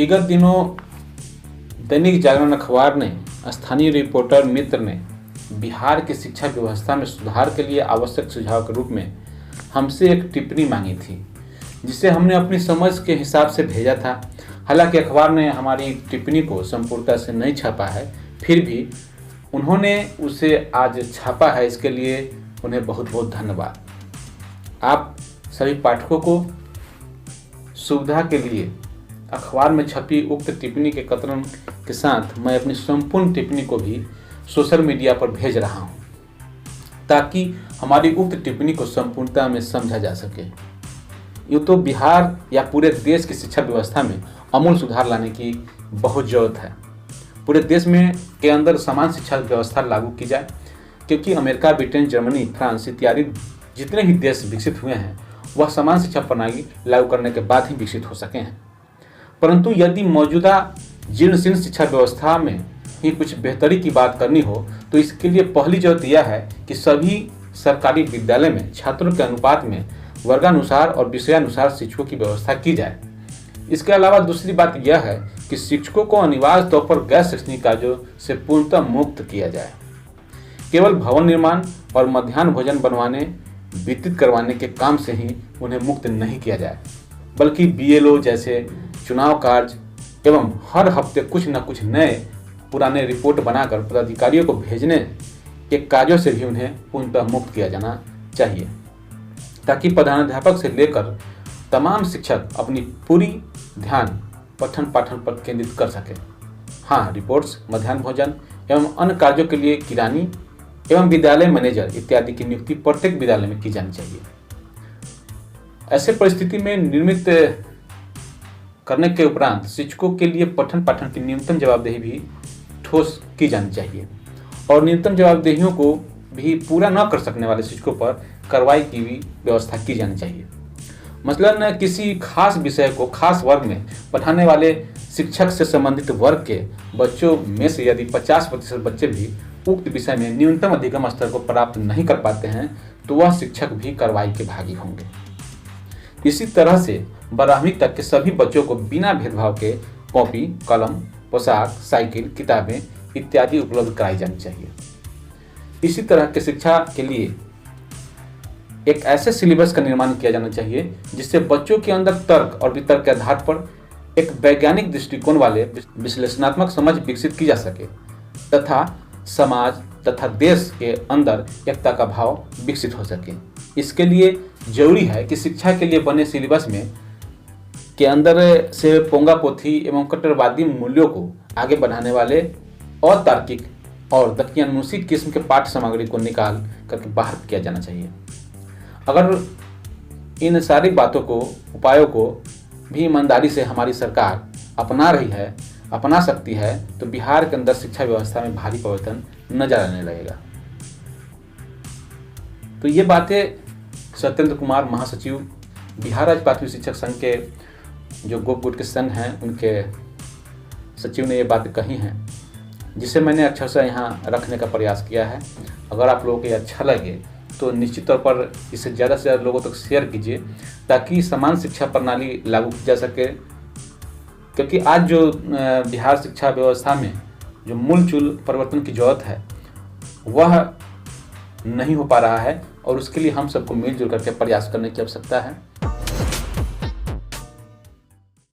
विगत दिनों दैनिक जागरण अखबार ने स्थानीय रिपोर्टर मित्र ने बिहार की शिक्षा व्यवस्था में सुधार के लिए आवश्यक सुझाव के रूप में हमसे एक टिप्पणी मांगी थी, जिसे हमने अपनी समझ के हिसाब से भेजा था। हालांकि अखबार ने हमारी टिप्पणी को संपूर्णता से नहीं छापा है, फिर भी उन्होंने उसे आज छापा है। इसके लिए उन्हें बहुत बहुत धन्यवाद। आप सभी पाठकों को सुविधा के लिए अखबार में छपी उक्त टिप्पणी के कथन के साथ मैं अपनी संपूर्ण टिप्पणी को भी सोशल मीडिया पर भेज रहा हूं, ताकि हमारी उक्त टिप्पणी को संपूर्णता में समझा जा सके। यूँ तो बिहार या पूरे देश की शिक्षा व्यवस्था में आमूल सुधार लाने की बहुत ज़रूरत है। पूरे देश में के अंदर समान शिक्षा व्यवस्था लागू की जाए, क्योंकि अमेरिका, ब्रिटेन, जर्मनी, फ्रांस इत्यादि जितने भी देश विकसित हुए हैं वह समान शिक्षा प्रणाली लागू करने के बाद ही विकसित हो सके हैं। परंतु यदि मौजूदा जीर्ण शिक्षा व्यवस्था में ही कुछ बेहतरी की बात करनी हो तो इसके लिए पहली जरूरत यह है कि सभी सरकारी विद्यालय में छात्रों के अनुपात में वर्गानुसार और विषयानुसार शिक्षकों की व्यवस्था की जाए। इसके अलावा दूसरी बात यह है कि शिक्षकों को अनिवार्य तौर पर गैर शैक्षणिक कार्यों से पूर्णतः मुक्त किया जाए। केवल भवन निर्माण और मध्याह्न भोजन बनवाने वितरित करवाने के काम से ही उन्हें मुक्त नहीं किया जाए, बल्कि बीएलओ जैसे चुनाव कार्य एवं हर हफ्ते कुछ न कुछ नए पुराने रिपोर्ट बनाकर पदाधिकारियों को भेजने के कार्यों से भी उन्हें पूर्णतः मुक्त किया जाना चाहिए, ताकि प्रधानाध्यापक से लेकर तमाम शिक्षक अपनी पूरी ध्यान पठन पाठन पर केंद्रित कर सकें। हाँ, रिपोर्ट्स, मध्याह्न भोजन एवं अन्य कार्यों के लिए किरानी एवं विद्यालय मैनेजर इत्यादि की नियुक्ति प्रत्येक विद्यालय में की जानी चाहिए। ऐसे परिस्थिति में निर्मित करने के उपरांत शिक्षकों के लिए पठन पाठन की न्यूनतम जवाबदेही भी ठोस की जानी चाहिए और न्यूनतम जवाबदेहियों को भी पूरा न कर सकने वाले शिक्षकों पर कार्रवाई की भी व्यवस्था की जानी चाहिए। मसलन किसी खास विषय को खास वर्ग में पढ़ाने वाले शिक्षक से संबंधित वर्ग के बच्चों में से यदि 50% बच्चे भी उक्त विषय में न्यूनतम अधिगम स्तर को प्राप्त नहीं कर पाते हैं तो वह शिक्षक भी कार्रवाई के भागी होंगे। इसी तरह से 12वीं तक के सभी बच्चों को बिना भेदभाव के कॉपी, कलम, पोशाक, साइकिल, किताबें इत्यादि उपलब्ध कराई जानी चाहिए। इसी तरह के शिक्षा के लिए एक ऐसे सिलेबस का निर्माण किया जाना चाहिए जिससे बच्चों के अंदर तर्क और वितर्क के आधार पर एक वैज्ञानिक दृष्टिकोण वाले विश्लेषणात्मक समझ विकसित की जा सके तथा समाज तथा देश के अंदर एकता का भाव विकसित हो सके। इसके लिए जरूरी है कि शिक्षा के लिए बने सिलेबस में के अंदर से पोंगा पोथी एवं कट्टरवादी मूल्यों को आगे बढ़ाने वाले अतार्किक और दकियानुसी किस्म के पाठ्य सामग्री को निकाल करके बाहर किया जाना चाहिए। अगर इन सारी बातों को, उपायों को भी ईमानदारी से हमारी सरकार अपना रही है, अपना सकती है तो बिहार के अंदर शिक्षा व्यवस्था में भारी परिवर्तन नजर आने लगेगा। तो ये बातें सत्येंद्र कुमार, महासचिव बिहार राज्य प्राथमिक शिक्षक संघ के जो गोप के संघ हैं उनके सचिव ने ये बातें कही हैं, जिसे मैंने अक्षरशः यहाँ रखने का प्रयास किया है। अगर आप लोगों को ये अच्छा लगे तो निश्चित तौर पर इसे ज़्यादा से ज़्यादा लोगों तक शेयर कीजिए ताकि समान शिक्षा प्रणाली लागू की जा सके। क्योंकि आज जो बिहार शिक्षा व्यवस्था में जो मूलचूल परिवर्तन की जरूरत है वह नहीं हो पा रहा है और उसके लिए हम सबको मिलजुल करके प्रयास करने की आवश्यकता है।